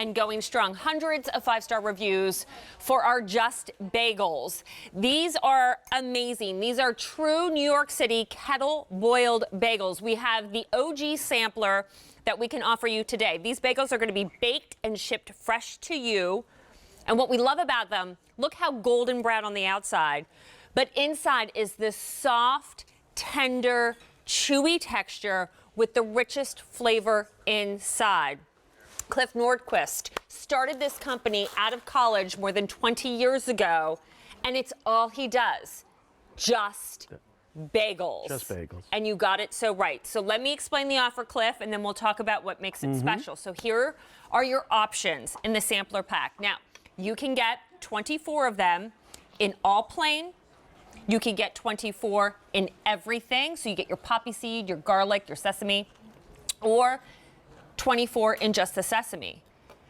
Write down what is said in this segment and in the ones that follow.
and going strong. Hundreds of 5-star reviews for our Just Bagels. These are amazing. These are true New York City kettle boiled bagels. We have the OG sampler that we can offer you today. These bagels are going to be baked and shipped fresh to you. And what we love about them, look how golden brown on the outside, but inside is this soft, tender, chewy texture with the richest flavor inside. Cliff Nordquist started this company out of college more than 20 years ago, and it's all he does. Just bagels. Just bagels. And you got it so right. So let me explain the offer, Cliff, and then we'll talk about what makes it special. So here are your options in the sampler pack. Now, you can get 24 of them in all plain. You can get 24 in everything. So you get your poppy seed, your garlic, your sesame, or 24 in just the sesame.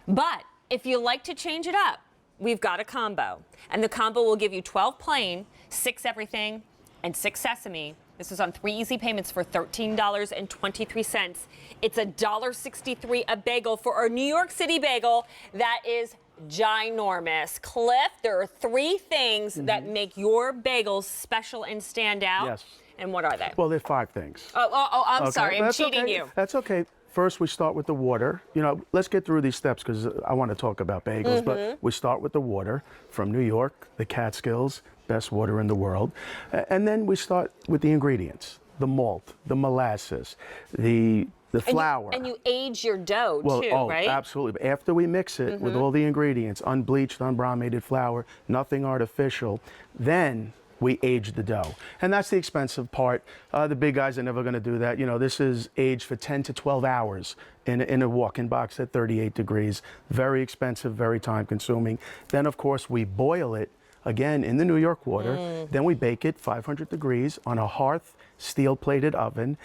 But if you like to change it up, we've got a combo. And the combo will give you 12 plain, 6 everything, and 6 sesame. This is on 3 easy payments for $13.23. It's $1.63 a bagel for our New York City bagel. That is ginormous. Cliff, there are 3 things that make your bagels special and stand out. Yes. And what are they? Well, there are 5 things. I'm sorry. I'm That's cheating okay. you. That's okay. First, we start with the water. You know, let's get through these steps because I want to talk about bagels. But we start with the water from New York, the Catskills, best water in the world. And then we start with the ingredients, the malt, the molasses, the flour. And you age your dough too, right? Absolutely. After we mix it with all the ingredients, unbleached, unbrominated flour, nothing artificial, then we age the dough. And that's the expensive part. The big guys are never going to do that. You know, this is aged for 10 to 12 hours in a walk-in box at 38 degrees. Very expensive, very time consuming. Then, of course, we boil it again in the New York water. Then we bake it 500 degrees on a hearth, steel-plated oven.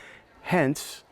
Hence,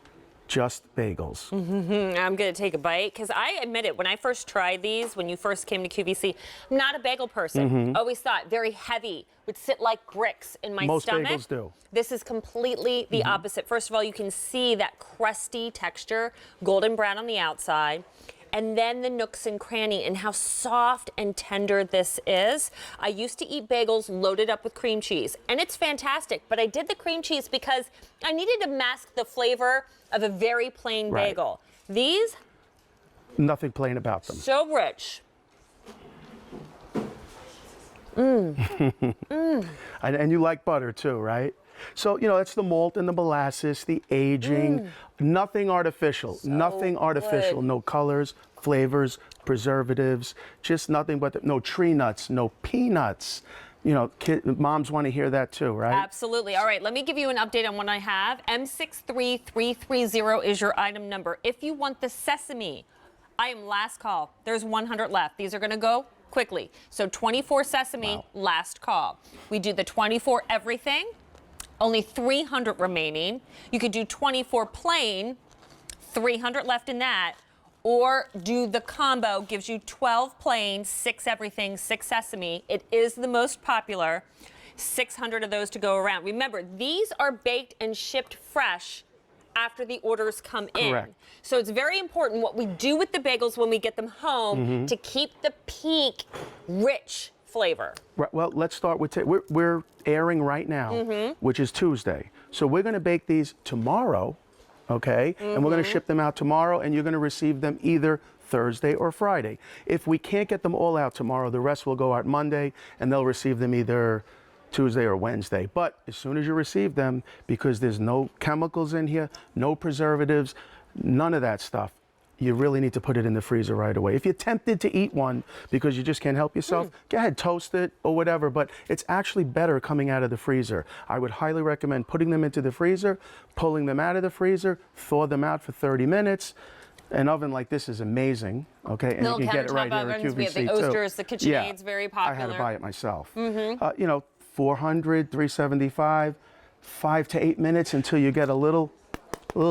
Just Bagels. I'm going to take a bite because I admit it, when I first tried these, when you first came to QVC, I'm not a bagel person. Always thought very heavy, would sit like bricks in my stomach. Most bagels do. This is completely the opposite. First of all, you can see that crusty texture, golden brown on the outside. And then the nooks and cranny and how soft and tender this is. I used to eat bagels loaded up with cream cheese, and it's fantastic, but I did the cream cheese because I needed to mask the flavor of a very plain bagel. These? Nothing plain about them. So rich. And you like butter too, right? So, you know, it's the malt and the molasses, the aging, nothing artificial, nothing artificial, no colors, flavors, preservatives, just nothing but no tree nuts, no peanuts. You know, moms want to hear that too, right? Absolutely. All right, let me give you an update on what I have. M63330 is your item number. If you want the sesame, I am last call. There's 100 left. These are going to go quickly. So 24 sesame, last call. We do the 24 everything. Only 300 remaining. You could do 24 plain, 300 left in that, or do the combo, gives you 12 plain, 6 everything, 6 sesame. It is the most popular. 600 of those to go around. Remember, these are baked and shipped fresh after the orders come in. Correct. So it's very important what we do with the bagels when we get them home to keep the peak rich flavor. Right, well, let's start with, we're airing right now, which is Tuesday. So we're going to bake these tomorrow, okay? And we're going to ship them out tomorrow, and you're going to receive them either Thursday or Friday. If we can't get them all out tomorrow, the rest will go out Monday, and they'll receive them either Tuesday or Wednesday. But as soon as you receive them, because there's no chemicals in here, no preservatives, none of that stuff, you really need to put it in the freezer right away. If you're tempted to eat one because you just can't help yourself, go ahead, toast it or whatever, but it's actually better coming out of the freezer. I would highly recommend putting them into the freezer, pulling them out of the freezer, thaw them out for 30 minutes. An oven like this is amazing, okay? And Little you can get it right here at ovens, QVC we have the Oasters, the KitchenAid's very popular. I had to buy it myself. You know, 400, 375, 5 to 8 minutes until you get a little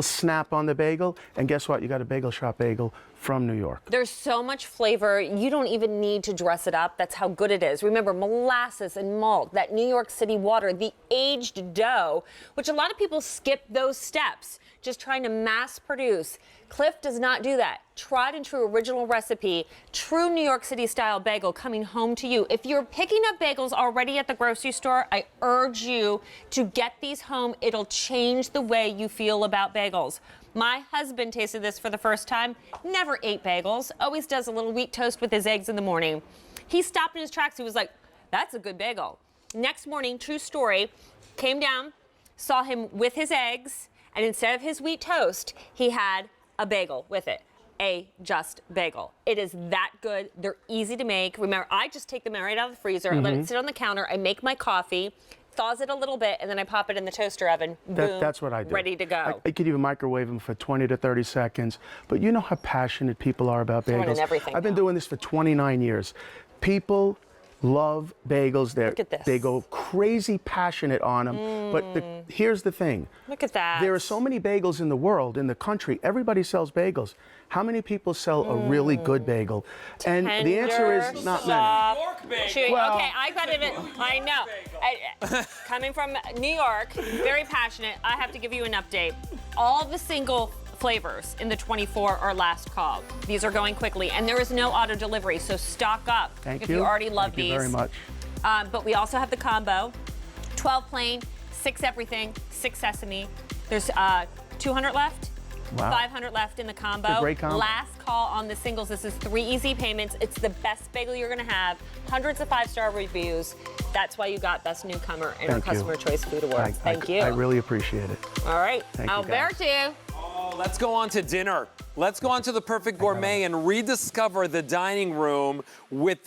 snap on the bagel, and guess what? You got a Bagel Shop bagel from New York. There's so much flavor, you don't even need to dress it up. That's how good it is. Remember, molasses and malt, that New York City water, the aged dough, which a lot of people skip those steps, just trying to mass produce. Cliff does not do that. Tried and true original recipe, true New York City style bagel coming home to you. If you're picking up bagels already at the grocery store, I urge you to get these home. It'll change the way you feel about bagels. My husband tasted this for the first time, never ate bagels, always does a little wheat toast with his eggs in the morning. He stopped in his tracks, he was like, that's a good bagel. Next morning, true story, came down, saw him with his eggs, and instead of his wheat toast, he had a bagel with it. A Just Bagel. It is that good. They're easy to make. Remember, I just take them right out of the freezer, I let it sit on the counter, I make my coffee, thaws it a little bit, and then I pop it in the toaster oven. Boom, That's what I do. ready to go. I could even microwave them for 20 to 30 seconds. But you know how passionate people are about I want bagels. everything I've been now. doing this for 29 years. People love bagels. Look at this. They go crazy passionate on them. But here's the thing. Look at that. There are so many bagels in the world, in the country. Everybody sells bagels. How many people sell a really good bagel? And the answer is not many. Soft, chewy. Well- Okay, I got it. I know. Coming from New York, very passionate, I have to give you an update. All the single flavors in the 24 are last call. These are going quickly, and there is no auto delivery, so stock up if you already love Thank these. you very much. But we also have the combo, 12 plain, 6 everything, 6 sesame. There's 200 left. Wow. 500 left in the combo. It's a great combo. Last call on the singles. This is 3 easy payments. It's the best bagel you're going to have. Hundreds of 5-star reviews. That's why you got Best Newcomer in our Thank you. Customer Choice Food Awards. Thank you. I really appreciate it. All right. Thank you, guys. Alberto. Oh, let's go on to dinner. Let's go on to the Perfect Gourmet and rediscover the dining room with